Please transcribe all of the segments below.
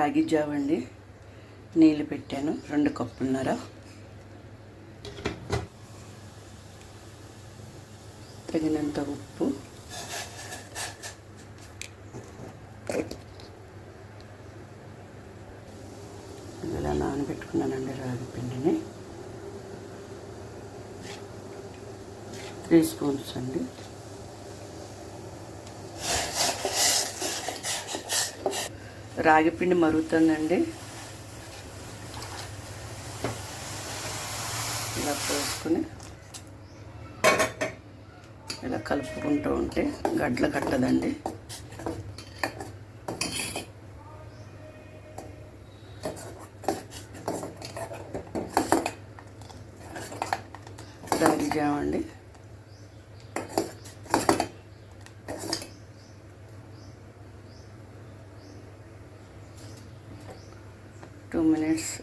రాగి జావ అండి. నీళ్ళు పెట్టాను 2 కప్పులున్నర. తగినంత ఉప్పు, ఇలా నానబెట్టుకున్నానండి రాగి పిండిని. 3 స్పూన్స్ అండి. రాగి పిండి మరుగుతుందండి. ఇలా పోసుకుని ఇలా కలుపుకుంటూ ఉంటే గడ్డలు కట్టదండి. రాగి జావ అండి. టూ మినిట్స్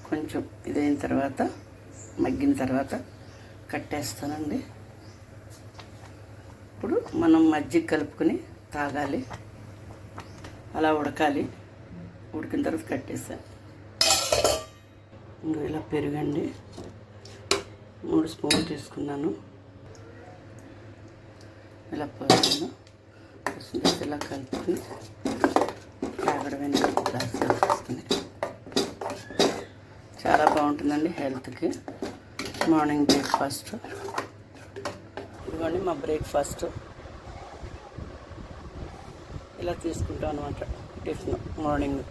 కొంచెం ఇదైన తర్వాత, మగ్గిన తర్వాత కట్టేస్తానండి. ఇప్పుడు మనం మజ్జిగ కలుపుకొని తాగాలి. అలా ఉడకాలి. ఉడికిన తర్వాత కట్టేసాను. ఇంకా ఇలా పెరుగండి 3 స్పూన్లు తీసుకున్నాను. ఇలా పోసాను. ఇలా కలుపుకొని తాగడమే గ్లాస్ తీసుకుని. చాలా బాగుంటుందండి హెల్త్కి. Morning breakfast. ఇదిగోండి మా బ్రేక్ఫాస్ట్. ఇలా తీసుకుంటాం అన్నమాట టిఫిన్ మార్నింగ్.